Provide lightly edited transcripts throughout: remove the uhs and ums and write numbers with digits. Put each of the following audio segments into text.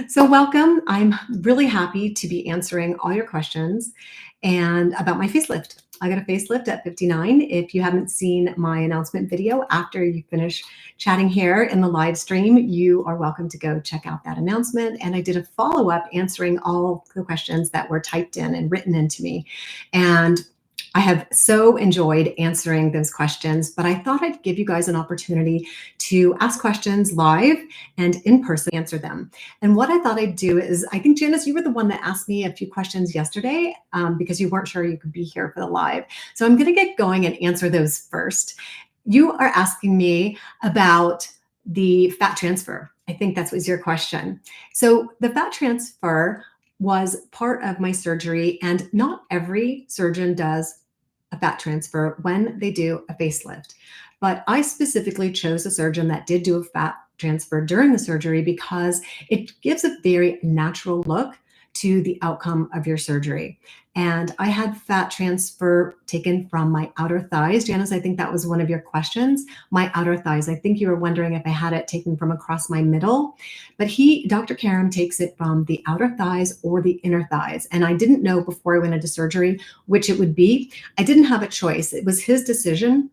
So welcome. I'm really happy to be answering all your questions and about my facelift. I got a facelift at 59. If you haven't seen my announcement video after you finish chatting here in the live stream, you are welcome to go check out that announcement. And I did a follow-up answering all the questions that were typed in and written into me. And I have so enjoyed answering those questions, but I thought I'd give you guys an opportunity to ask questions live and in person, answer them. And what I thought I'd do is, I think, Janice, you were the one that asked me a few questions yesterday because you weren't sure you could be here for the live. So I'm going to get going and answer those first. You are asking me about the fat transfer. I think that was your question. So the fat transfer was part of my surgery, and not every surgeon does a fat transfer when they do a facelift. But I specifically chose a surgeon that did do a fat transfer during the surgery because it gives a very natural look to the outcome of your surgery. And I had fat transfer taken from my outer thighs. Janice, I think that was one of your questions. My outer thighs. I think you were wondering if I had it taken from across my middle, but Dr. Karam, takes it from the outer thighs or the inner thighs. And I didn't know before I went into surgery which it would be. I didn't have a choice. It was his decision.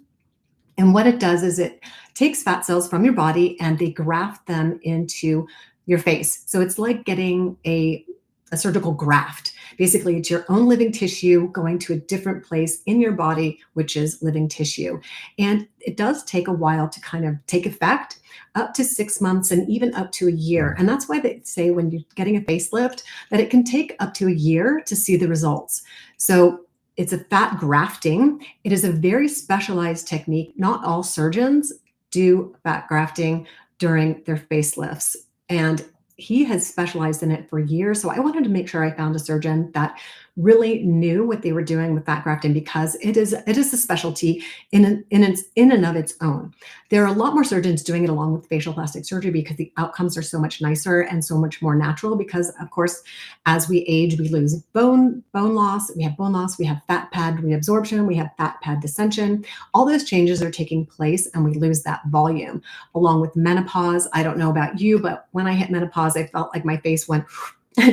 And what it does is it takes fat cells from your body and they graft them into your face. So it's like getting a surgical graft. Basically, it's your own living tissue going to a different place in your body, which is living tissue. And it does take a while to kind of take effect, up to 6 months and even up to a year. And that's why they say when you're getting a facelift that it can take up to a year to see the results. So it's a fat grafting. It is a very specialized technique. Not all surgeons do fat grafting during their facelifts. And he has specialized in it for years. So I wanted to make sure I found a surgeon that really knew what they were doing with fat grafting, because it is a specialty in and of its own. There are a lot more surgeons doing it along with facial plastic surgery because the outcomes are so much nicer and so much more natural, because of course, as we age, we lose bone loss, we have bone loss, we have fat pad reabsorption, we have fat pad descension. All those changes are taking place and we lose that volume. Along with menopause, I don't know about you, but when I hit menopause, I felt like my face went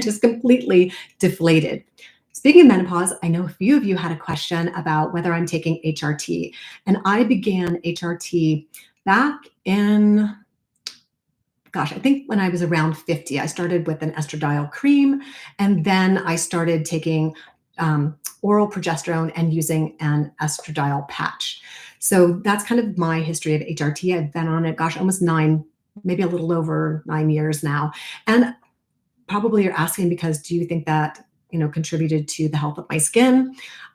just completely deflated. Speaking of menopause, I know a few of you had a question about whether I'm taking HRT. And I began HRT back in, gosh, I think when I was around 50. I started with an estradiol cream, and then I started taking oral progesterone and using an estradiol patch. So that's kind of my history of HRT. I've been on it, gosh, almost 9, maybe a little over 9 years now. And probably you're asking because do you think that contributed to the health of my skin?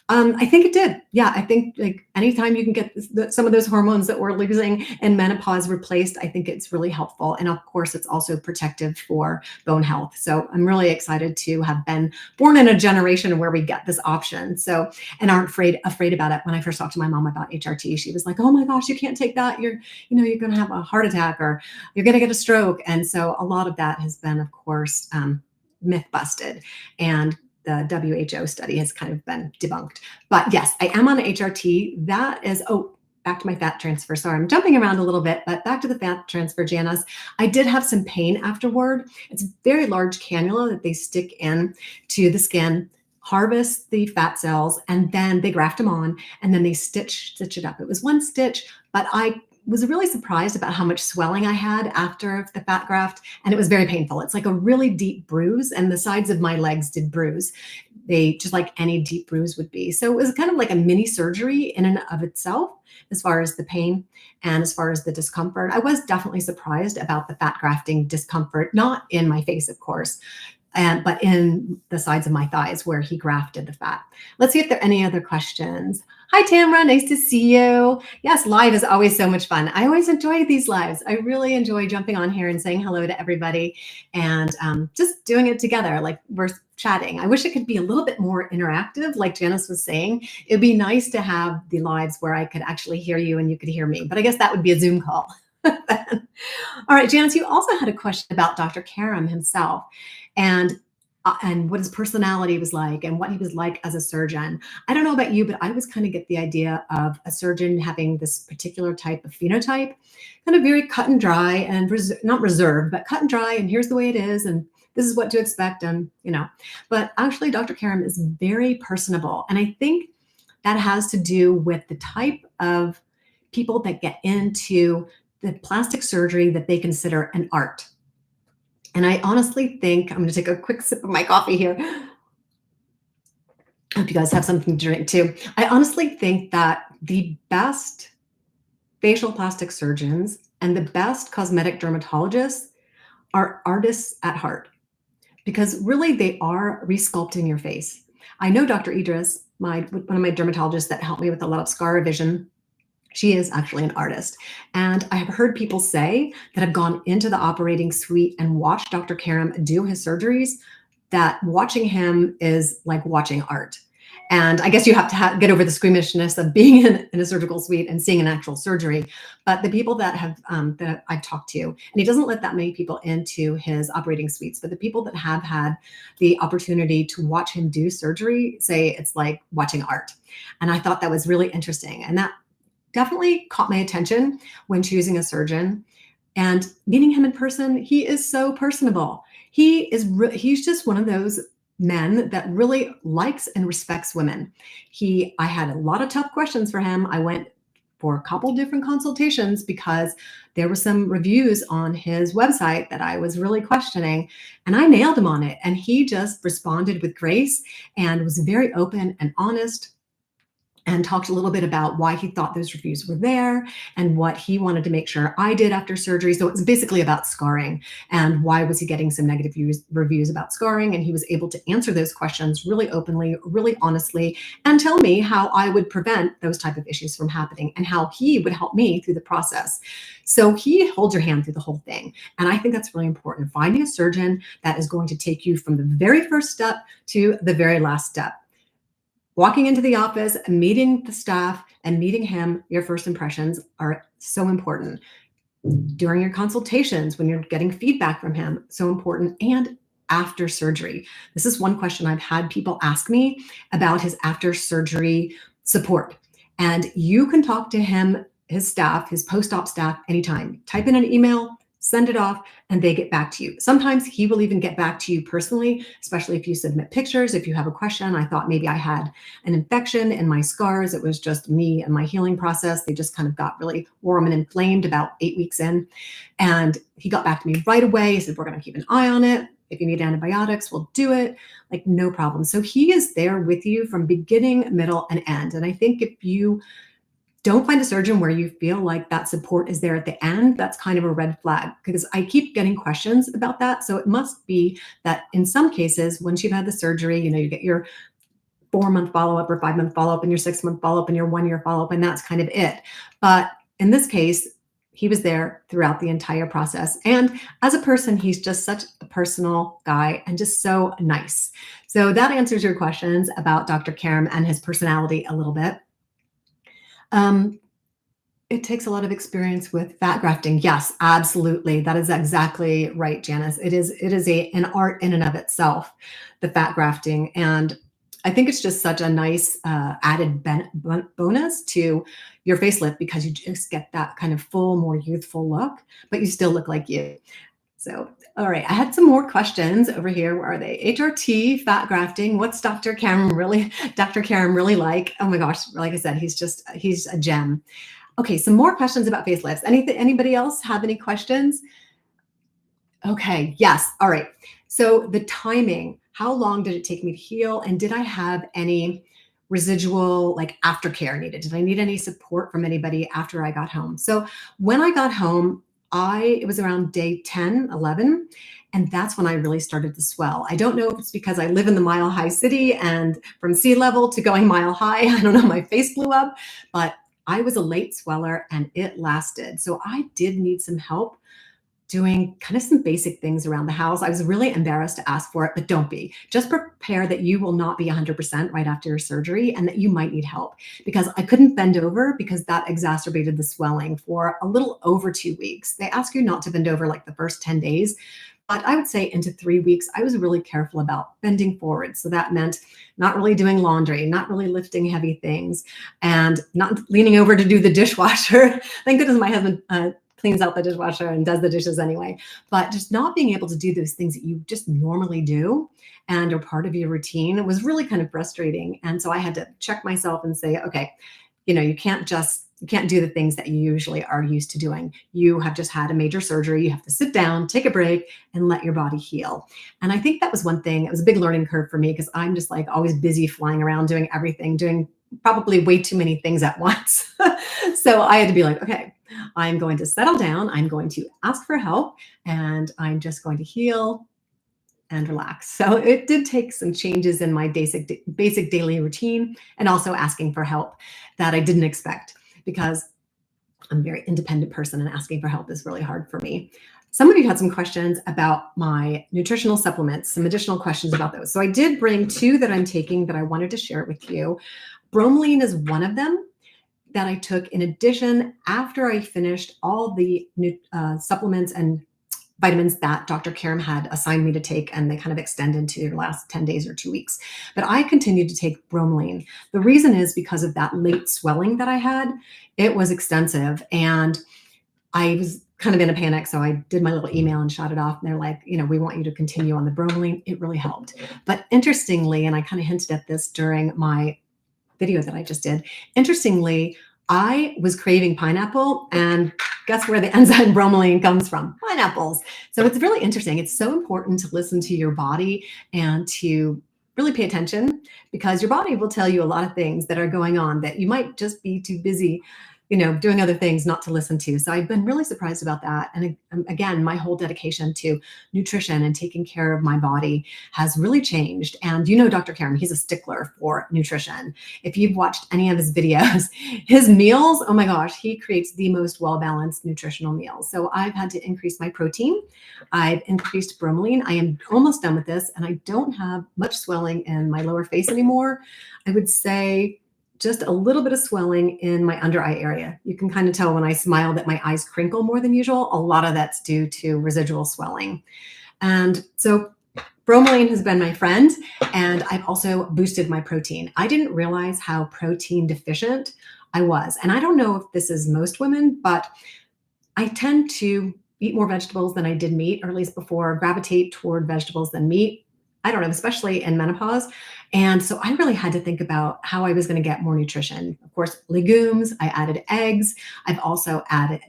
I think it did. Yeah, I think like anytime you can get some of those hormones that we're losing in menopause replaced, I think it's really helpful. And of course, it's also protective for bone health. So I'm really excited to have been born in a generation where we get this option. So, and aren't afraid about it. When I first talked to my mom about HRT, she was like, "Oh my gosh, you can't take that. You're going to have a heart attack or you're going to get a stroke." And so a lot of that has been, of course, myth busted. And the WHO study has kind of been debunked. But yes, I am on HRT. That is, back to my fat transfer. Sorry, I'm jumping around a little bit, but back to the fat transfer, Janice. I did have some pain afterward. It's a very large cannula that they stick in to the skin, harvest the fat cells, and then they graft them on, and then they stitch it up. It was one stitch, but I was really surprised about how much swelling I had after the fat graft, and it was very painful. It's like a really deep bruise, and the sides of my legs did bruise. They just like any deep bruise would be. So it was kind of like a mini surgery in and of itself, as far as the pain and as far as the discomfort. I was definitely surprised about the fat grafting discomfort, not in my face, of course, but in the sides of my thighs where he grafted the fat. Let's see if there are any other questions. Hi, Tamara. Nice to see you. Yes, live is always so much fun. I always enjoy these lives. I really enjoy jumping on here and saying hello to everybody and just doing it together like we're chatting. I wish it could be a little bit more interactive, like Janice was saying. It'd be nice to have the lives where I could actually hear you and you could hear me, but I guess that would be a Zoom call. All right, Janice, you also had a question about Dr. Karam himself and what his personality was like and what he was like as a surgeon. I don't know about you, but I always kind of get the idea of a surgeon having this particular type of phenotype, kind of very cut and dry and not reserved, but cut and dry. And here's the way it is. And this is what to expect, and but actually Dr. Karam is very personable. And I think that has to do with the type of people that get into the plastic surgery that they consider an art. And I honestly think, I'm going to take a quick sip of my coffee here. Hope you guys have something to drink too. I honestly think that the best facial plastic surgeons and the best cosmetic dermatologists are artists at heart, because really they are resculpting your face. I know Dr. Idris, one of my dermatologists that helped me with a lot of scar revision, she is actually an artist. And I have heard people say that have gone into the operating suite and watched Dr. Karam do his surgeries, that watching him is like watching art. And I guess you have to get over the squeamishness of being in a surgical suite and seeing an actual surgery. But the people that I've talked to, and he doesn't let that many people into his operating suites, but the people that have had the opportunity to watch him do surgery say it's like watching art. And I thought that was really interesting. And that definitely caught my attention when choosing a surgeon. And meeting him in person, he is so personable. He's just one of those men that really likes and respects women. I had a lot of tough questions for him. I went for a couple different consultations because there were some reviews on his website that I was really questioning, and I nailed him on it. And he just responded with grace and was very open and honest, and talked a little bit about why he thought those reviews were there and what he wanted to make sure I did after surgery. So it was basically about scarring and why was he getting some negative reviews about scarring. And he was able to answer those questions really openly, really honestly, and tell me how I would prevent those type of issues from happening and how he would help me through the process. So he holds your hand through the whole thing. And I think that's really important, finding a surgeon that is going to take you from the very first step to the very last step. Walking into the office, meeting the staff, and meeting him, your first impressions are so important. During your consultations, when you're getting feedback from him, so important. And after surgery. This is one question I've had people ask me about his after surgery support. And you can talk to him, his staff, his post-op staff anytime. Type in an email, send it off, and they get back to you. Sometimes he will even get back to you personally, especially if you submit pictures. If you have a question, I thought maybe I had an infection in my scars. It was just me and my healing process. They just kind of got really warm and inflamed about 8 weeks in. And he got back to me right away. He said, we're going to keep an eye on it. If you need antibiotics, we'll do it. Like, no problem. So he is there with you from beginning, middle, and end. And I think if you don't find a surgeon where you feel like that support is there at the end, that's kind of a red flag, because I keep getting questions about that. So it must be that in some cases, once you've had the surgery, you get your 4-month follow-up or 5-month follow-up and your 6-month follow-up and your 1-year follow-up, and that's kind of it. But in this case, he was there throughout the entire process. And as a person, he's just such a personal guy and just so nice. So that answers your questions about Dr. Karam and his personality a little bit. It takes a lot of experience with fat grafting. Yes, absolutely. That is exactly right, Janice. It is an art in and of itself, the fat grafting. And I think it's just such a nice added bonus to your facelift, because you just get that kind of full, more youthful look, but you still look like you. So, all right, I had some more questions over here. Where are they? HRT, fat grafting. What's Dr. Karam really like? Oh my gosh, like I said, he's a gem. Okay, some more questions about facelifts. Anybody else have any questions? Okay, yes. All right. So the timing, how long did it take me to heal? And did I have any residual aftercare needed? Did I need any support from anybody after I got home? So when I got home, it was around day 10, 11. And that's when I really started to swell. I don't know if it's because I live in the Mile High city and from sea level to going mile high, I don't know, my face blew up, but I was a late sweller and it lasted. So I did need some help doing kind of some basic things around the house. I was really embarrassed to ask for it, but don't be. Just prepare that you will not be 100% right after your surgery and that you might need help, because I couldn't bend over because that exacerbated the swelling for a little over 2 weeks. They ask you not to bend over like the first 10 days, but I would say into 3 weeks, I was really careful about bending forward. So that meant not really doing laundry, not really lifting heavy things, and not leaning over to do the dishwasher. Thank goodness my husband cleans out the dishwasher and does the dishes anyway. But just not being able to do those things that you just normally do and are part of your routine was really kind of frustrating. And so I had to check myself and say, okay, you can't do the things that you usually are used to doing. You have just had a major surgery. You have to sit down, take a break, and let your body heal. And I think that was one thing. It was a big learning curve for me because I'm just like always busy flying around doing everything, doing probably way too many things at once. So I had to be like, okay, I'm going to settle down. I'm going to ask for help, and I'm just going to heal and relax. So it did take some changes in my basic daily routine, and also asking for help that I didn't expect, because I'm a very independent person and asking for help is really hard for me. Some of you had some questions about my nutritional supplements, some additional questions about those. So I did bring two that I'm taking that I wanted to share with you. Bromelain is one of them that I took in addition after I finished all the supplements and vitamins that Dr. Karam had assigned me to take, and they kind of extend into the last 10 days or 2 weeks. But I continued to take bromelain. The reason is because of that late swelling that I had. It was extensive, and I was kind of in a panic. So I did my little email and shot it off. And they're like, we want you to continue on the bromelain. It really helped. But interestingly, and I kind of hinted at this during my video that I just did, interestingly, I was craving pineapple, and guess where the enzyme bromelain comes from? Pineapples. So it's really interesting. It's so important to listen to your body and to really pay attention, because your body will tell you a lot of things that are going on that you might just be too busy doing other things not to listen to. So I've been really surprised about that. And again, my whole dedication to nutrition and taking care of my body has really changed. And Dr. Karam, he's a stickler for nutrition. If you've watched any of his videos, his meals, oh my gosh, he creates the most well-balanced nutritional meals. So I've had to increase my protein. I've increased bromelain. I am almost done with this, and I don't have much swelling in my lower face anymore. I would say just a little bit of swelling in my under eye area. You can kind of tell when I smile that my eyes crinkle more than usual. A lot of that's due to residual swelling. And so bromelain has been my friend, and I've also boosted my protein. I didn't realize how protein deficient I was. And I don't know if this is most women, but I tend to eat more vegetables than I did meat, or at least before, gravitate toward vegetables than meat. I don't know, especially in menopause. And so I really had to think about how I was going to get more nutrition. Of course, legumes, I added eggs. I've also added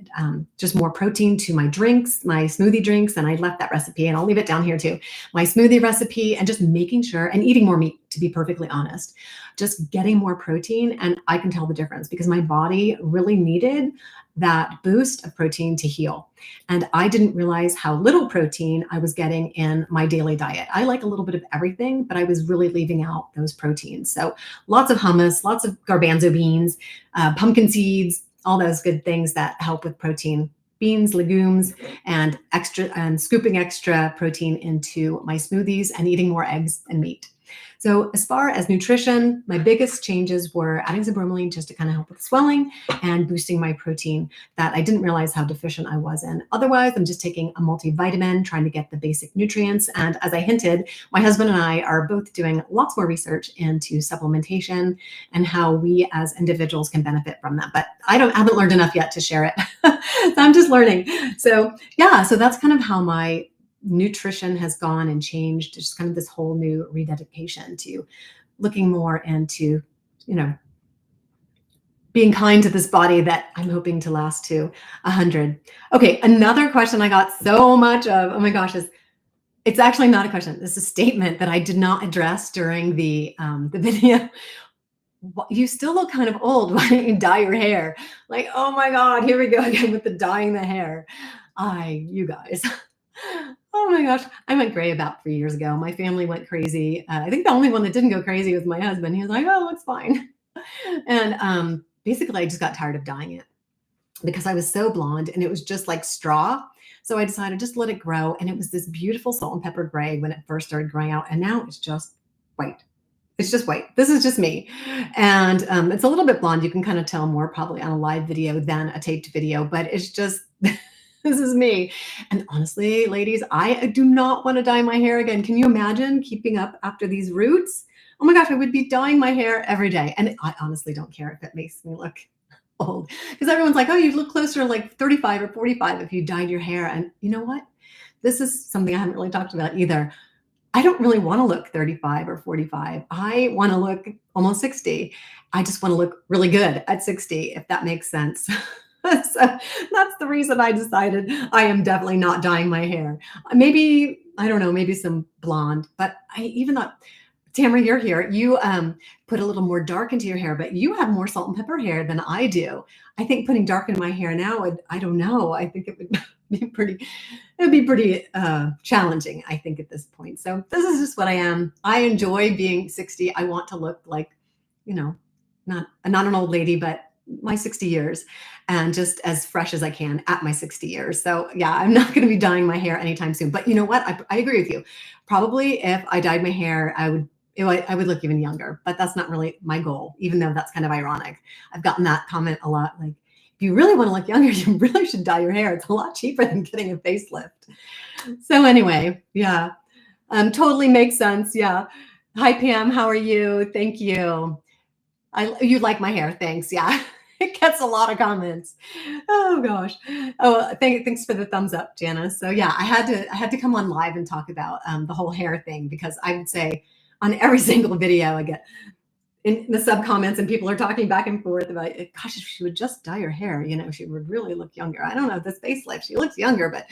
just more protein to my drinks, my smoothie drinks, and I left that recipe, and I'll leave it down here too. My smoothie recipe, and just making sure, and eating more meat, to be perfectly honest, just getting more protein. And I can tell the difference because my body really needed that boost of protein to heal. And I didn't realize how little protein I was getting in my daily diet. I like a little bit of everything, but I was really leaving out those proteins. So lots of hummus, lots of garbanzo beans, pumpkin seeds, all those good things that help with protein. Beans, legumes, and scooping extra protein into my smoothies, and eating more eggs and meat. So as far as nutrition, my biggest changes were adding some bromelain just to kind of help with swelling, and boosting my protein that I didn't realize how deficient I was in. Otherwise, I'm just taking a multivitamin, trying to get the basic nutrients. And as I hinted, my husband and I are both doing lots more research into supplementation and how we as individuals can benefit from that. But I haven't learned enough yet to share it. So I'm just learning. So yeah, so that's kind of how my nutrition has gone and changed. Just kind of this whole new rededication to looking more into, being kind to this body that I'm hoping to last to 100. Okay, another question I got so much of, oh my gosh, it's actually not a question. This is a statement that I did not address during the video. You still look kind of old. Why don't you dye your hair? Like, oh my God, here we go again with the dyeing the hair. You guys. Oh my gosh, I went gray about 3 years ago. My family went crazy. I think the only one that didn't go crazy was my husband. He was like, oh, it's fine. And basically, I just got tired of dyeing it because I was so blonde, and it was just like straw. So I decided just let it grow. And it was this beautiful salt and pepper gray when it first started growing out. And now it's just white. It's just white. This is just me. And it's a little bit blonde. You can kind of tell more probably on a live video than a taped video, but it's just... This is me. And honestly, ladies, I do not want to dye my hair again. Can you imagine keeping up after these roots? Oh my gosh, I would be dyeing my hair every day. And I honestly don't care if it makes me look old because everyone's like, oh, you look closer to like 35 or 45 if you dyed your hair. And you know what? This is something I haven't really talked about either. I don't really want to look 35 or 45. I want to look almost 60. I just want to look really good at 60, if that makes sense. So that's the reason I decided I am definitely not dyeing my hair. Maybe, I don't know, maybe some blonde, but I even thought, Tamara, you're here. You put a little more dark into your hair, but you have more salt and pepper hair than I do. I think putting dark in my hair now would, I don't know. I think it would be pretty challenging, I think, at this point. So this is just what I am. I enjoy being 60. I want to look like, you know, not an old lady, but my 60 years and just as fresh as I can at my 60 years. So yeah, I'm not going to be dyeing my hair anytime soon. But you know what? I agree with you. Probably if I dyed my hair, I would look even younger, but that's not really my goal, even though that's kind of ironic. I've gotten that comment a lot, like, if you really want to look younger, you really should dye your hair. It's a lot cheaper than getting a facelift. So anyway, yeah, totally makes sense. Yeah. Hi, Pam. How are you? Thank you. You like my hair. Thanks. Yeah. It gets a lot of comments. Oh gosh. Oh, thanks for the thumbs up, Janice. So yeah, I had to come on live and talk about the whole hair thing because I would say on every single video I get in the sub comments and people are talking back and forth about, gosh, if she would just dye her hair, she would really look younger. I don't know, this facelift, she looks younger, but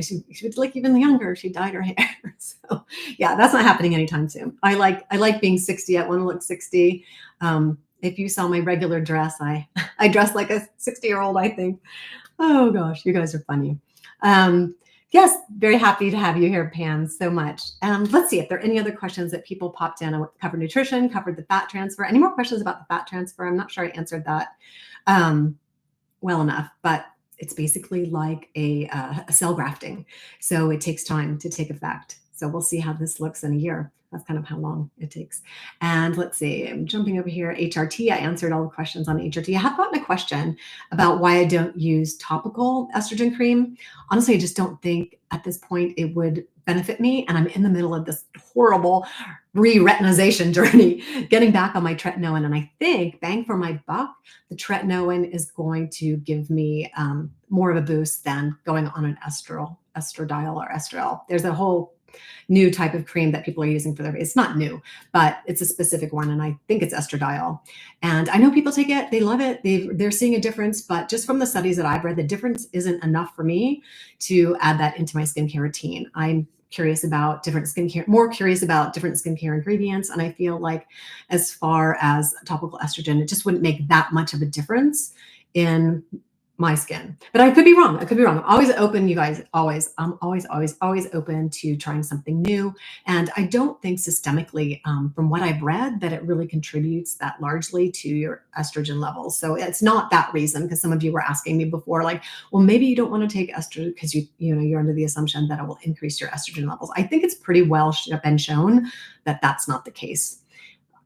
she would look even younger if she dyed her hair. So yeah, that's not happening anytime soon. I like being 60. I want to look 60. If you saw my regular dress, I dress like a 60-year-old, I think. Oh gosh, you guys are funny. Yes, very happy to have you here, Pam, so much. Let's see if there are any other questions that people popped in. I covered nutrition, covered the fat transfer. Any more questions about the fat transfer? I'm not sure I answered that well enough, but it's basically like a cell grafting. So it takes time to take effect. So we'll see how this looks in a year. That's kind of how long it takes. And let's see, I'm jumping over here. HRT, I answered all the questions on HRT. I have gotten a question about why I don't use topical estrogen cream. Honestly, I just don't think at this point it would benefit me. And I'm in the middle of this horrible re-retinization journey, getting back on my tretinoin. And I think, bang for my buck, the tretinoin is going to give me more of a boost than going on an estradiol or estrel. There's a whole new type of cream that people are using for their face. It's not new, but it's a specific one. And I think it's estradiol. And I know people take it, they love it. They're seeing a difference, but just from the studies that I've read, the difference isn't enough for me to add that into my skincare routine. I'm curious about different skincare, more curious about different skincare ingredients. And I feel like as far as topical estrogen, it just wouldn't make that much of a difference in my skin. But I could be wrong. I'm always open, you guys, always. I'm always open to trying something new. And I don't think systemically, from what I've read, that it really contributes that largely to your estrogen levels. So it's not that reason, because some of you were asking me before, like, well, maybe you don't want to take estrogen because you're under the assumption that it will increase your estrogen levels. I think it's pretty well been shown that that's not the case.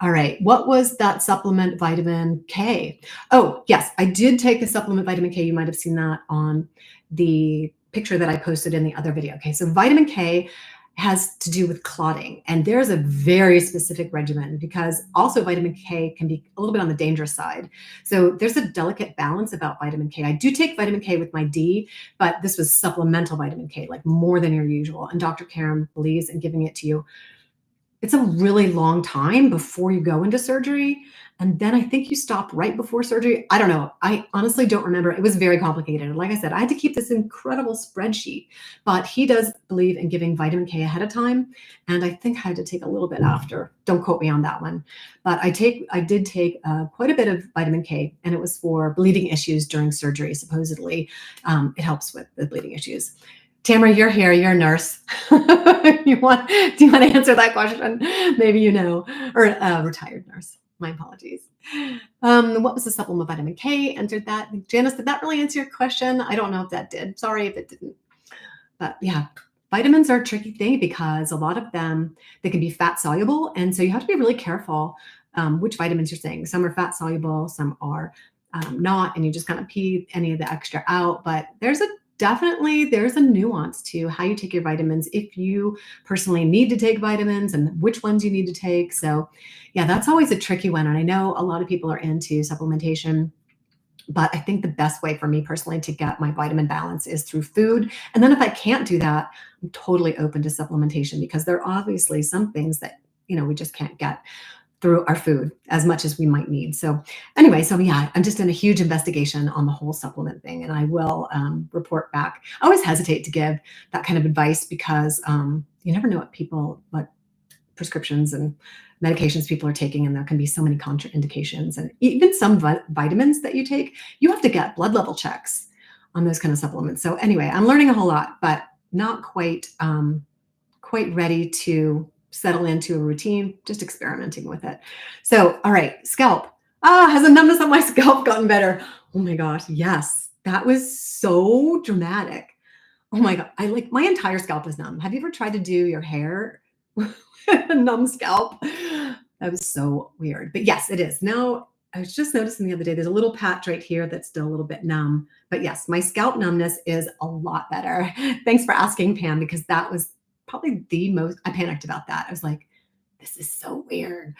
All right. What was that supplement, vitamin K? Oh, yes, I did take a supplement, vitamin K. You might have seen that on the picture that I posted in the other video. Okay, so vitamin K has to do with clotting. And there's a very specific regimen because also vitamin K can be a little bit on the dangerous side. So there's a delicate balance about vitamin K. I do take vitamin K with my D, but this was supplemental vitamin K, like more than your usual. And Dr. Karen believes in giving it to you. It's a really long time before you go into surgery. And then I think you stop right before surgery. I don't know. I honestly don't remember. It was very complicated. Like I said, I had to keep this incredible spreadsheet, but he does believe in giving vitamin K ahead of time. And I think I had to take a little bit after. Don't quote me on that one. But I did take quite a bit of vitamin K, and it was for bleeding issues during surgery. Supposedly, it helps with the bleeding issues. Tamara, you're here. You're a nurse. Do you want to answer that question? Maybe you know, or a retired nurse. My apologies. What was the supplement vitamin K? Entered that. Janice, did that really answer your question? I don't know if that did. Sorry if it didn't. But yeah, vitamins are a tricky thing because a lot of them, they can be fat soluble. And so you have to be really careful which vitamins you're saying. Some are fat soluble, some are not, and you just kind of pee any of the extra out. But there's a nuance to how you take your vitamins if you personally need to take vitamins and which ones you need to take. So yeah, that's always a tricky one. And I know a lot of people are into supplementation. But I think the best way for me personally to get my vitamin balance is through food. And then if I can't do that, I'm totally open to supplementation, because there are obviously some things that, we just can't get through our food as much as we might need. So anyway, so yeah, I'm just in a huge investigation on the whole supplement thing, and I will report back. I always hesitate to give that kind of advice because you never know what prescriptions and medications people are taking, and there can be so many contraindications. And even some vitamins that you take, you have to get blood level checks on those kind of supplements. So anyway, I'm learning a whole lot, but not quite ready to settle into a routine, just experimenting with it. So, all right, scalp. Has the numbness on my scalp gotten better? Oh my gosh, yes. That was so dramatic. Oh my God. My entire scalp is numb. Have you ever tried to do your hair with a numb scalp? That was so weird. But yes, it is. Now, I was just noticing the other day, there's a little patch right here that's still a little bit numb. But yes, my scalp numbness is a lot better. Thanks for asking, Pam, because that was probably the most, I panicked about that. I was like, this is so weird.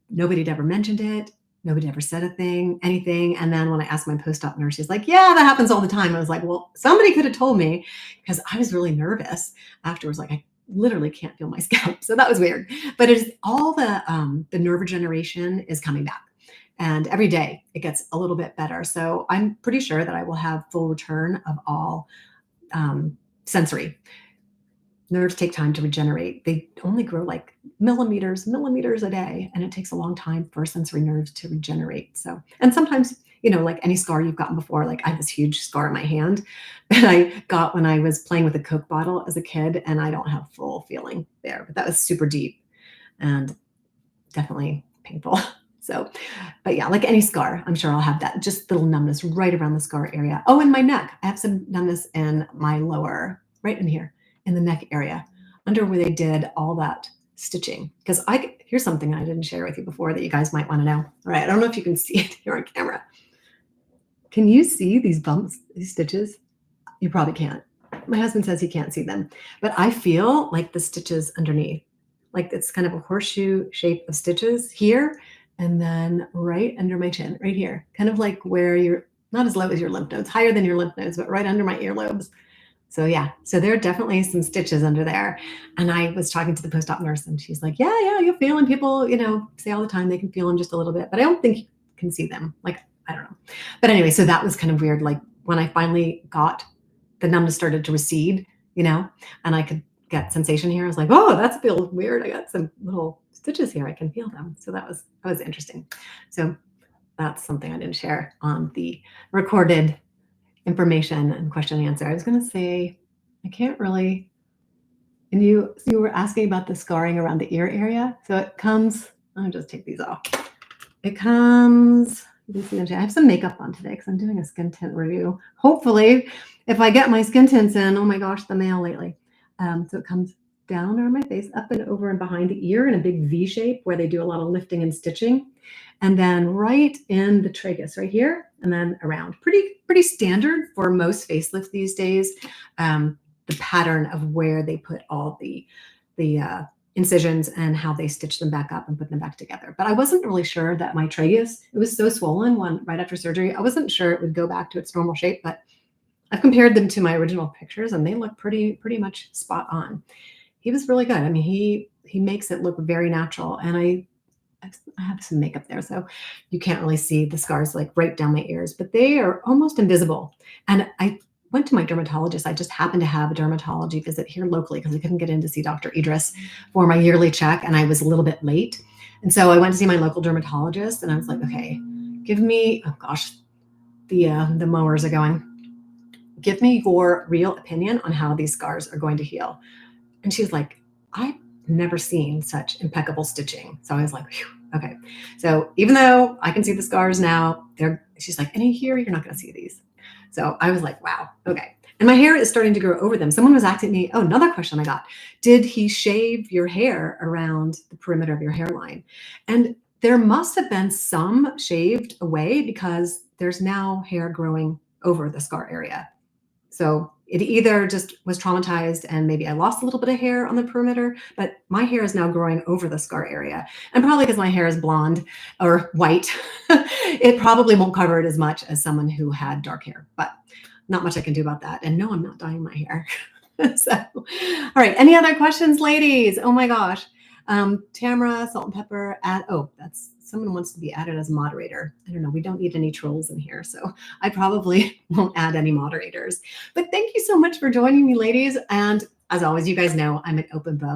Nobody had ever mentioned it. Nobody ever said anything. And then when I asked my post-op nurse, she's like, yeah, that happens all the time. I was like, well, somebody could have told me, because I was really nervous afterwards. Like, I literally can't feel my scalp. So that was weird. But it is all the nerve regeneration is coming back. And every day it gets a little bit better. So I'm pretty sure that I will have full return of all sensory. Nerves take time to regenerate. They only grow like millimeters a day, and it takes a long time for sensory nerves to regenerate. So, and sometimes, like any scar you've gotten before, like I have this huge scar in my hand that I got when I was playing with a Coke bottle as a kid, and I don't have full feeling there, but that was super deep and definitely painful. So, but yeah, like any scar, I'm sure I'll have that just little numbness right around the scar area. Oh, in my neck, I have some numbness in my lower, right in here, in the neck area, under where they did all that stitching. Because here's something I didn't share with you before that you guys might want to know. All right, I don't know if you can see it here on camera. Can you see these bumps, these stitches? You probably can't. My husband says he can't see them, but I feel like the stitches underneath, like it's kind of a horseshoe shape of stitches here, and then right under my chin, right here, kind of like where you're not as low as your lymph nodes, higher than your lymph nodes, but right under my earlobes. So yeah, so there are definitely some stitches under there. And I was talking to the post-op nurse, and she's like, yeah, you're feeling people, say all the time they can feel them just a little bit, but I don't think you can see them. Like, I don't know. But anyway, so that was kind of weird. Like when I finally got the numbness started to recede, and I could get sensation here. I was like, oh, that feels weird. I got some little stitches here. I can feel them. So that was interesting. So that's something I didn't share on the recorded information and question and answer. I was going to say, I can't really, and you were asking about the scarring around the ear area. So it comes, I'll just take these off. It comes, you can see I have some makeup on today because I'm doing a skin tint review. Hopefully, if I get my skin tints in, oh my gosh, the mail lately. So it comes down on my face, up and over and behind the ear in a big V shape where they do a lot of lifting and stitching. And then right in the tragus right here, and then around. Pretty standard for most facelifts these days. The pattern of where they put all the incisions and how they stitch them back up and put them back together. But I wasn't really sure that my tragus, it was so swollen right after surgery, I wasn't sure it would go back to its normal shape, but I've compared them to my original pictures and they look pretty much spot on. He was really good. I mean, he makes it look very natural, and I have some makeup there, so you can't really see the scars like right down my ears, but they are almost invisible. And I went to my dermatologist. I just happened to have a dermatology visit here locally because I couldn't get in to see Dr. Idris for my yearly check, and I was a little bit late. And so I went to see my local dermatologist, and I was like, okay, give me, oh gosh, the mowers are going. Give me your real opinion on how these scars are going to heal. And she was like, I've never seen such impeccable stitching. So I was like, whew, okay. So even though I can see the scars now, she's like, any here, you're not going to see these. So I was like, wow, okay. And my hair is starting to grow over them. Someone was asking me, oh, another question I got, did he shave your hair around the perimeter of your hairline? And there must have been some shaved away because there's now hair growing over the scar area. So it either just was traumatized and maybe I lost a little bit of hair on the perimeter, but my hair is now growing over the scar area. And probably because my hair is blonde or white, it probably won't cover it as much as someone who had dark hair, but not much I can do about that. And no, I'm not dyeing my hair. So, all right. Any other questions, ladies? Oh my gosh. Tamara, salt and pepper. Oh, that's someone wants to be added as moderator. I don't know. We don't need any trolls in here, so I probably won't add any moderators. But thank you so much for joining me, ladies. And as always, you guys know I'm an open book.